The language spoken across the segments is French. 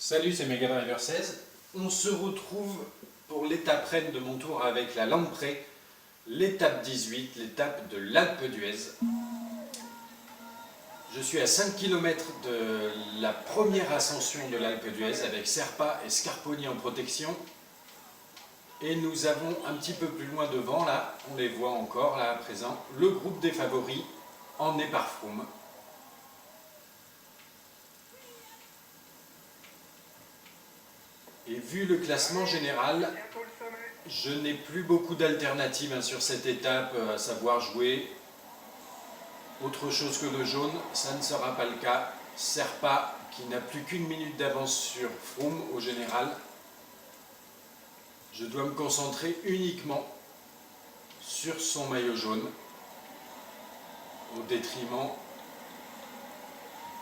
Salut, c'est Mega Driver 16. On se retrouve pour l'étape reine de mon tour avec la Lamprey, l'étape 18, l'étape de l'Alpe d'Huez. Je suis à 5 km de la première ascension de l'Alpe d'Huez avec Serpa et Scarponi en protection. Et nous avons un petit peu plus loin devant, là, on les voit encore là à présent, le groupe des favoris emmené par Froome. Et vu le classement général, je n'ai plus beaucoup d'alternatives sur cette étape, à savoir jouer autre chose que le jaune, ça ne sera pas le cas. Serpa qui n'a plus qu'une minute d'avance sur Froome au général. Je dois me concentrer uniquement sur son maillot jaune, au détriment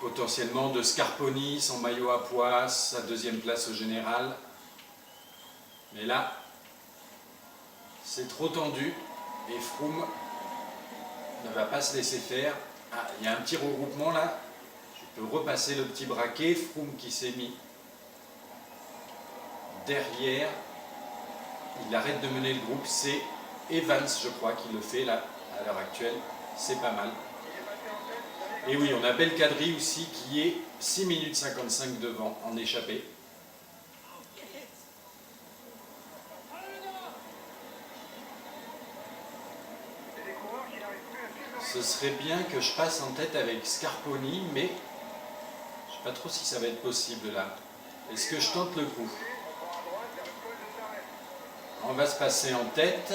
potentiellement de Scarponi, son maillot à pois, sa deuxième place au général. Mais là, c'est trop tendu et Froome ne va pas se laisser faire. Ah, il y a un petit regroupement là. Je peux repasser le petit braquet. Froome qui s'est mis derrière. Il arrête de mener le groupe. C'est Evans, je crois, qui le fait là, à l'heure actuelle. C'est pas mal. Et oui, on a Belkadri aussi qui est 6 minutes 55 devant en échappée. Ce serait bien que je passe en tête avec Scarponi, mais je ne sais pas trop si ça va être possible là. Est-ce que je tente le coup? On va se passer en tête.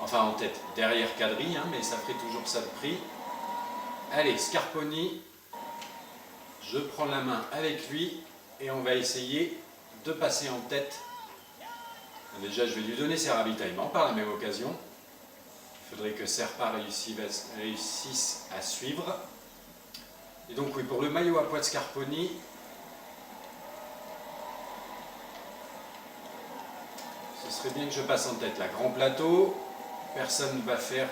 Enfin en tête, derrière Kadri, mais ça ferait toujours ça de prix. Allez, Scarponi, je prends la main avec lui et on va essayer de passer en tête. Déjà, je vais lui donner ses ravitaillements par la même occasion. Il faudrait que Serpa réussisse à suivre. Et donc oui, pour le maillot à pois de Scarponi, ce serait bien que je passe en tête. Là, grand plateau, personne ne va faire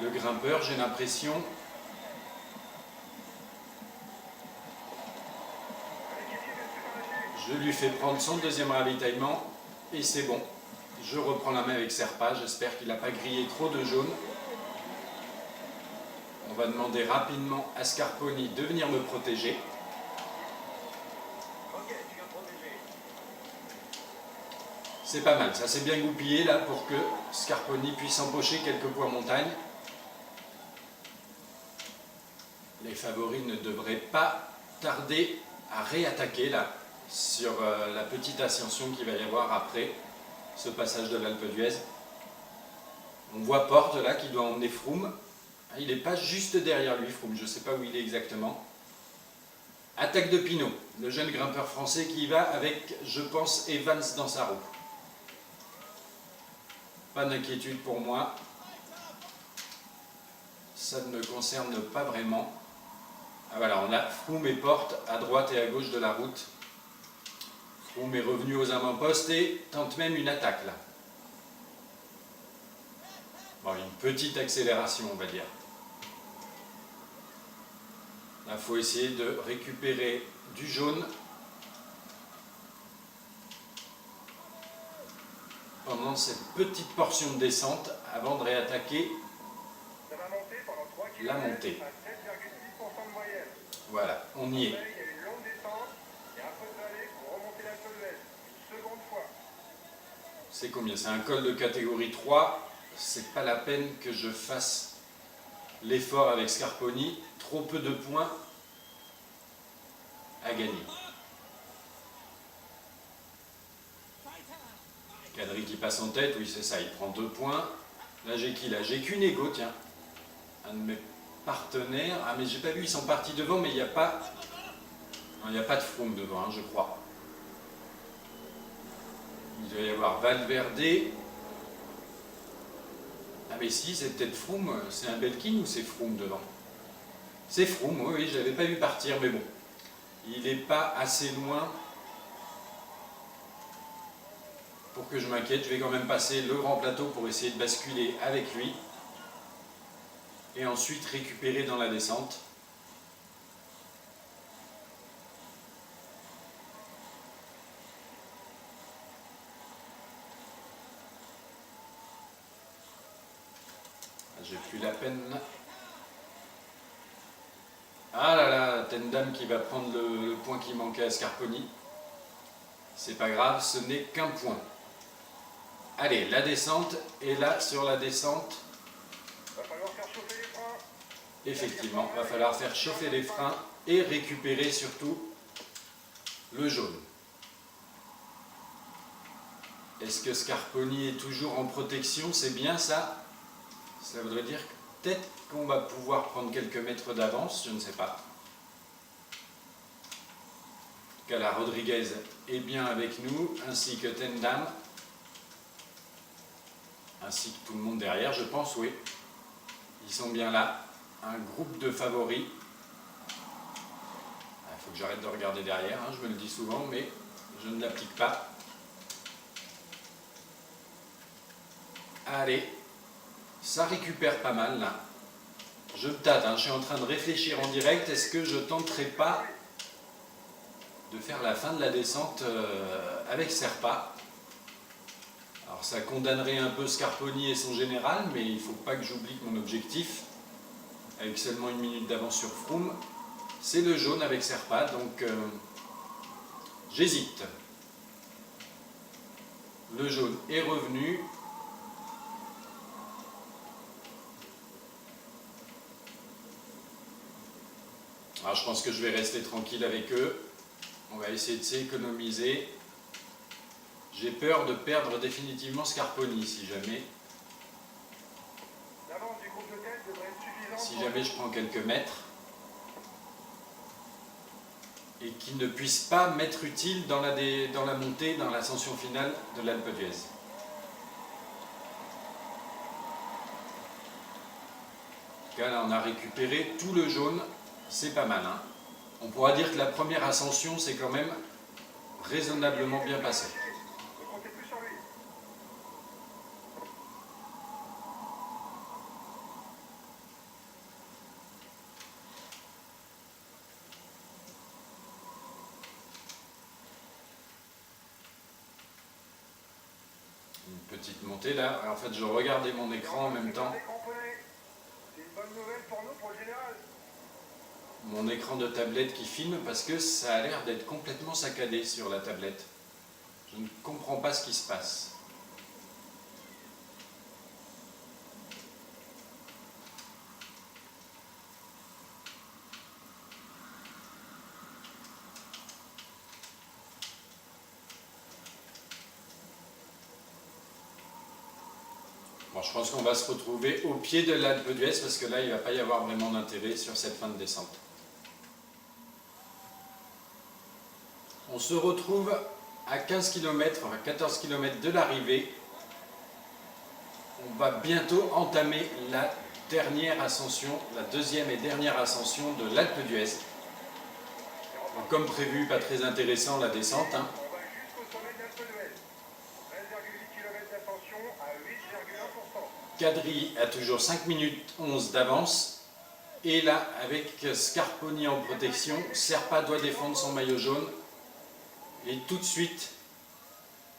le grimpeur, j'ai l'impression. Je lui fais prendre son deuxième ravitaillement et c'est bon. Je reprends la main avec Serpa, j'espère qu'il n'a pas grillé trop de jaune. On va demander rapidement à Scarponi de venir me protéger. C'est pas mal, ça s'est bien goupillé là pour que Scarponi puisse empocher quelques points montagne. Les favoris ne devraient pas tarder à réattaquer là sur la petite ascension qu'il va y avoir après ce passage de l'Alpe d'Huez. On voit Porte là qui doit emmener Froome. Il n'est pas juste derrière lui, Froome, je ne sais pas où il est exactement. Attaque de Pinot, le jeune grimpeur français qui y va avec, je pense, Evans dans sa roue. Pas d'inquiétude pour moi. Ça ne me concerne pas vraiment. Ah voilà, on a Froome et Porte à droite et à gauche de la route. Froome est revenu aux avant-postes et tente même une attaque là. Bon, une petite accélération, on va dire. Là, il faut essayer de récupérer du jaune pendant cette petite portion de descente avant de réattaquer la montée. Voilà, on y est. C'est combien? C'est un col de catégorie 3. C'est pas la peine que je fasse l'effort avec Scarponi. Trop peu de points à gagner. Kadri qui passe en tête, oui c'est ça, il prend 2 points. Là j'ai qui? Là j'ai Cunego, tiens. Un de mes partenaires. Ah mais j'ai pas vu, ils sont partis devant, mais il n'y a pas. Non, il n'y a pas de Froome devant, je crois. Il doit y avoir Valverde. Ah mais si, c'est peut-être Froome. C'est un Belkin ou c'est Froome devant? C'est Froome, oui, je ne l'avais pas vu partir, mais bon. Il n'est pas assez loin pour que je m'inquiète. Je vais quand même passer le grand plateau pour essayer de basculer avec lui. et ensuite récupérer dans la descente. J'ai plus la peine. Ah là là, Tendam qui va prendre le point qui manquait à Scarponi. C'est pas grave, ce n'est qu'un point. Allez, la descente, et là sur la descente, va falloir faire chauffer les freins. effectivement, va falloir faire chauffer les freins et récupérer surtout le jaune. Est-ce que Scarponi est toujours en protection? C'est bien ça? Ça voudrait dire que peut-être qu'on va pouvoir prendre quelques mètres d'avance, je ne sais pas. En tout cas, la Rodriguez est bien avec nous, ainsi que Tendam, ainsi que tout le monde derrière, je pense, oui. Ils sont bien là, un groupe de favoris. Il faut que j'arrête de regarder derrière, hein, je me le dis souvent, mais je ne l'applique pas. Allez, ça récupère pas mal là. Je tâte, hein, je suis en train de réfléchir en direct. Est-ce que je tenterai pas de faire la fin de la descente avec Serpa? Alors ça condamnerait un peu Scarponi et son général, mais il ne faut pas que j'oublie que mon objectif, avec seulement 1 minute d'avance sur Froome, c'est le jaune avec Serpa, donc j'hésite. Le jaune est revenu. Alors je pense que je vais rester tranquille avec eux. On va essayer de s'économiser. J'ai peur de perdre définitivement Scarponi si jamais. L'avance du groupe de tête devrait être suffisante. Si jamais je prends quelques mètres. Et qu'il ne puisse pas m'être utile dans la montée, dans l'ascension finale de l'Alpe d'Huez. En tout cas là on a récupéré tout le jaune. C'est pas mal, hein. On pourra dire que la première ascension s'est quand même raisonnablement bien passée. Ne comptez plus sur lui. Une petite montée là. En fait, je regardais mon écran en même temps. C'est une bonne nouvelle pour nous, pour le général. Mon écran de tablette qui filme parce que ça a l'air d'être complètement saccadé sur la tablette. Je ne comprends pas ce qui se passe. Bon, je pense qu'on va se retrouver au pied de l'Alpe d'Huez parce que là, il ne va pas y avoir vraiment d'intérêt sur cette fin de descente. On se retrouve à 15 km, enfin 14 km de l'arrivée. On va bientôt entamer la dernière ascension, la deuxième et dernière ascension de l'Alpe d'Huez. Comme prévu, pas très intéressant la descente, hein. On va jusqu'au sommet de l'Alpe d'Huez. 13,8 km d'ascension à 8,1%. Kadri a toujours 5 minutes 11 d'avance. Et là, avec Scarponi en protection, Serpa doit défendre son maillot jaune. Et tout de suite,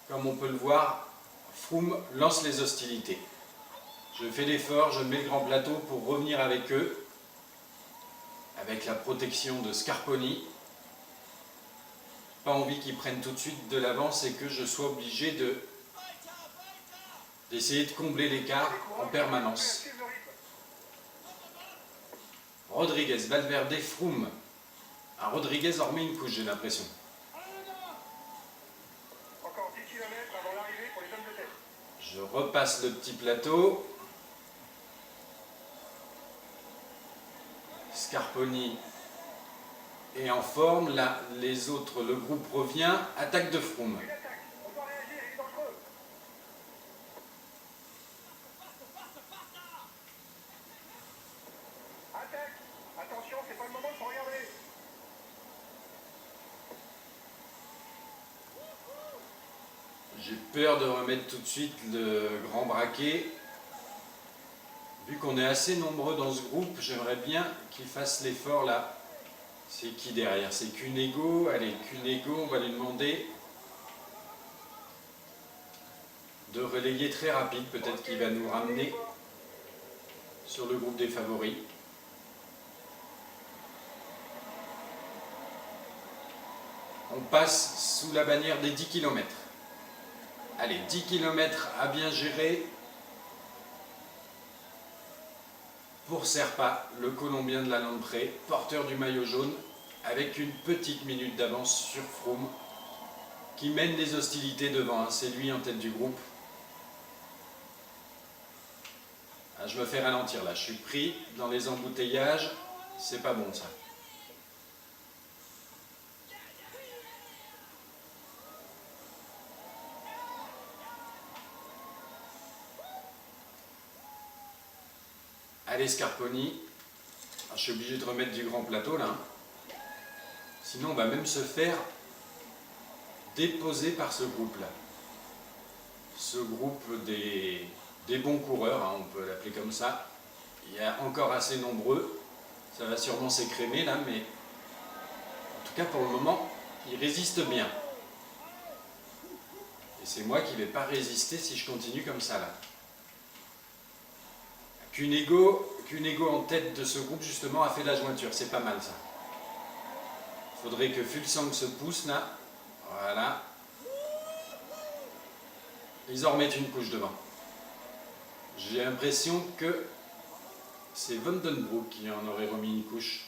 comme on peut le voir, Froome lance les hostilités. Je fais l'effort, je mets le grand plateau pour revenir avec eux, avec la protection de Scarponi. Pas envie qu'ils prennent tout de suite de l'avance et que je sois obligé d'essayer de combler l'écart en permanence. Rodriguez, Valverde, Froome. Ah, Rodriguez en remet une couche, j'ai l'impression. Encore 10 km avant l'arrivée pour les hommes de tête. Je repasse le petit plateau. Scarponi est en forme. Là, les autres, le groupe revient. Attaque de Froome. Une attaque. On doit réagir, il est dangereux. Attaque. Attention, c'est pas le moment de se regarder. J'ai peur de remettre tout de suite le grand braquet. Vu qu'on est assez nombreux dans ce groupe, j'aimerais bien qu'il fasse l'effort là. C'est qui derrière? C'est Cunego. Allez, Cunego, on va lui demander de relayer très rapide. Peut-être qu'il va nous ramener sur le groupe des favoris. On passe sous la bannière des 10 km. Allez, 10 km à bien gérer pour Serpa, le Colombien de la Landpré, porteur du maillot jaune, avec une petite minute d'avance sur Froome, qui mène les hostilités devant. Hein. C'est lui en tête du groupe. Ah, je me fais ralentir là, je suis pris dans les embouteillages, c'est pas bon ça. Allez Scarponi, ah, je suis obligé de remettre du grand plateau là, hein. Sinon on va même se faire déposer par ce groupe là. Ce groupe des bons coureurs, hein, on peut l'appeler comme ça. Il y a encore assez nombreux, ça va sûrement s'écrémer là, mais en tout cas pour le moment, il résiste bien. Et c'est moi qui ne vais pas résister si je continue comme ça là. Cunego en tête de ce groupe justement a fait la jointure, c'est pas mal ça. Il faudrait que Fulsang se pousse là, voilà. Ils en remettent une couche devant. J'ai l'impression que c'est Vandenbroek qui en aurait remis une couche.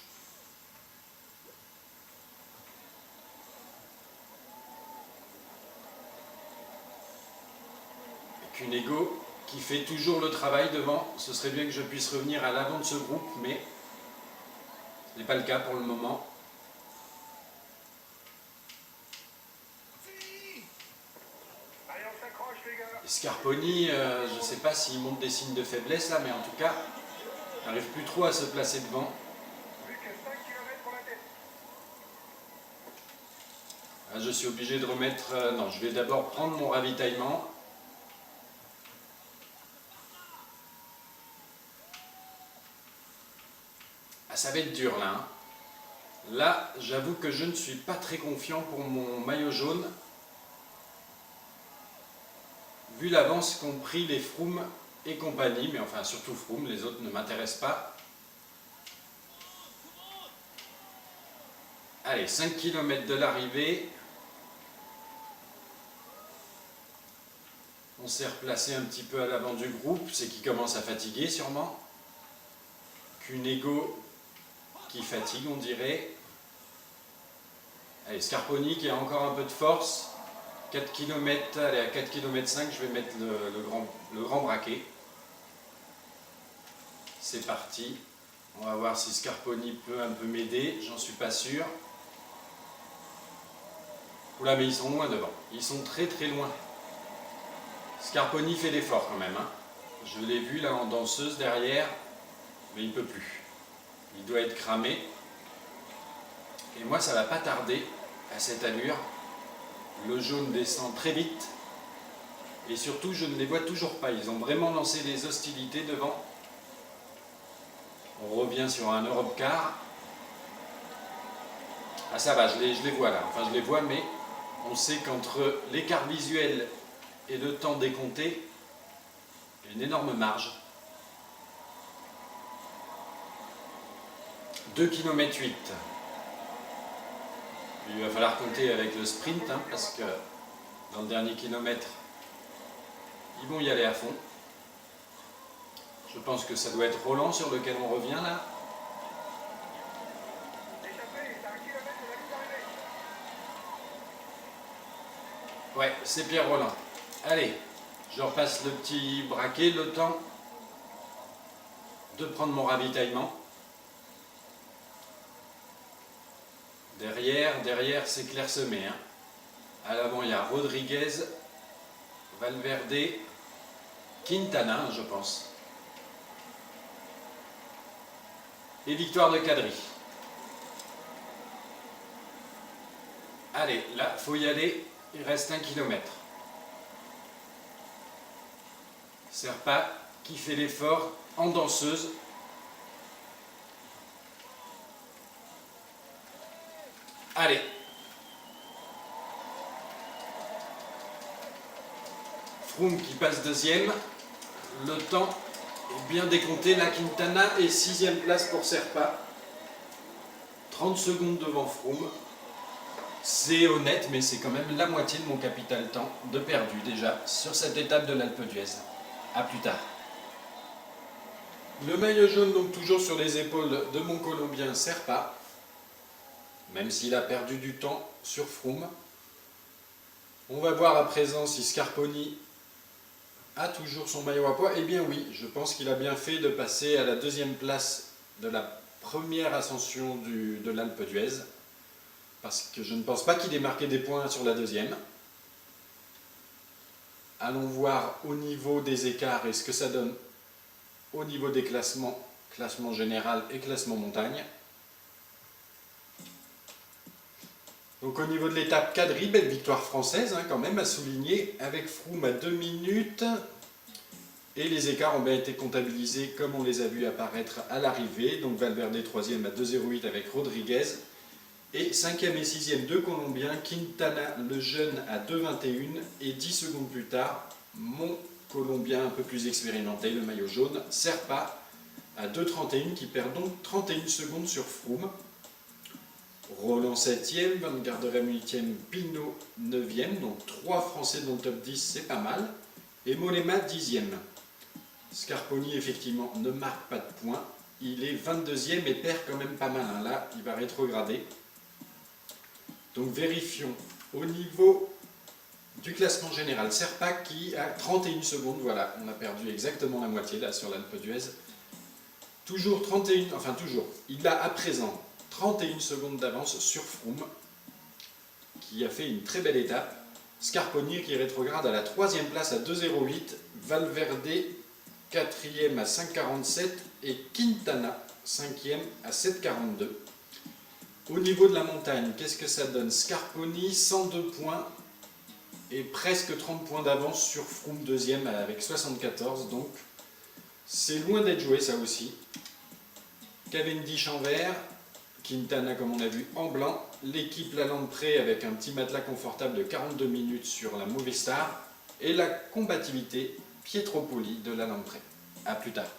Cunego qui fait toujours le travail devant. Ce serait bien que je puisse revenir à l'avant de ce groupe, mais ce n'est pas le cas pour le moment. Allez, on s'accroche, les gars. Scarponi, je ne sais pas s'il montre des signes de faiblesse là, mais en tout cas, il n'arrive plus trop à se placer devant. Plus que 5 km pour la tête. Là, je suis obligé de remettre... non, je vais d'abord prendre mon ravitaillement. Ah, ça va être dur là. Hein. Là, j'avoue que je ne suis pas très confiant pour mon maillot jaune. Vu l'avance qu'ont pris les Froome et compagnie, mais enfin surtout Froome, les autres ne m'intéressent pas. Allez, 5 km de l'arrivée. On s'est replacé un petit peu à l'avant du groupe, c'est qui commence à fatiguer sûrement. Cunego qui fatigue, on dirait. Allez, Scarponi qui a encore un peu de force. 4 km, allez, à 4 km 5, je vais mettre le grand braquet. C'est parti. On va voir si Scarponi peut un peu m'aider, j'en suis pas sûr. Oula, mais ils sont loin devant. Ils sont très très loin. Scarponi fait l'effort quand même. Hein. Je l'ai vu là en danseuse derrière, mais il ne peut plus. Il doit être cramé. Et moi, ça va pas tarder à cette allure. Le jaune descend très vite. Et surtout, je ne les vois toujours pas. Ils ont vraiment lancé des hostilités devant. On revient sur un Europe Car. Ah ça va, je les vois là. Enfin, je les vois, mais on sait qu'entre l'écart visuel et le temps décompté, il y a une énorme marge. 2 km 8. Il va falloir compter avec le sprint, hein, parce que dans le dernier kilomètre, ils vont y aller à fond. Je pense que ça doit être Roland sur lequel on revient là. Échappé, c'est à 1 km de la ligne d'arrivée. Ouais, c'est Pierre Roland. Allez, je repasse le petit braquet, le temps de prendre mon ravitaillement. Derrière c'est clairsemé. Hein. À l'avant, il y a Rodriguez, Valverde, Quintana, je pense. Et victoire de Kadri. Allez, là, faut y aller. Il reste 1 km. Serpa qui fait l'effort en danseuse. Allez. Froome qui passe deuxième. Le temps est bien décompté. La Quintana est 6e place pour Serpa. 30 secondes devant Froome. C'est honnête, mais c'est quand même la moitié de mon capital temps de perdu déjà sur cette étape de l'Alpe d'Huez. A plus tard. Le maillot jaune donc toujours sur les épaules de mon Colombien Serpa. Même s'il a perdu du temps sur Froome. On va voir à présent si Scarponi a toujours son maillot à pois. Eh bien oui, je pense qu'il a bien fait de passer à la 2e place de la première ascension de l'Alpe d'Huez. Parce que je ne pense pas qu'il ait marqué des points sur la 2e. Allons voir au niveau des écarts et ce que ça donne au niveau des classements, classement général et classement montagne. Donc au niveau de l'étape quadri, belle victoire française quand même à souligner, avec Froome à 2 minutes. Et les écarts ont bien été comptabilisés comme on les a vus apparaître à l'arrivée. Donc Valverde 3e à 2,08 avec Rodriguez. Et 5e et 6e deux Colombiens, Quintana le jeune à 2,21. Et 10 secondes plus tard, mon Colombien un peu plus expérimenté, le maillot jaune, Serpa à 2,31 qui perd donc 31 secondes sur Froome. Roland 7e, Van Garderen 8e, Pinot 9e, donc 3 Français dans le top 10, c'est pas mal. Et Mollema 10e. Scarponi effectivement ne marque pas de points, il est 22e et perd quand même pas mal, là il va rétrograder. Donc vérifions au niveau du classement général. Serpa qui a 31 secondes, voilà, on a perdu exactement la moitié là sur l'Alpe d'Huez. Toujours 31, enfin toujours, il a à présent 31 secondes d'avance sur Froome, qui a fait une très belle étape. Scarponi qui rétrograde à la 3e place à 2,08. Valverde 4e à 5,47. Et Quintana 5e à 7,42. Au niveau de la montagne, qu'est-ce que ça donne? Scarponi 102 points et presque 30 points d'avance sur Froome 2e avec 74. Donc c'est loin d'être joué ça aussi. Cavendish en vert. Quintana, comme on a vu, en blanc. L'équipe Lalandpré avec un petit matelas confortable de 42 minutes sur la Movistar. Et la combativité Pietropoli de Lalandpré. A plus tard.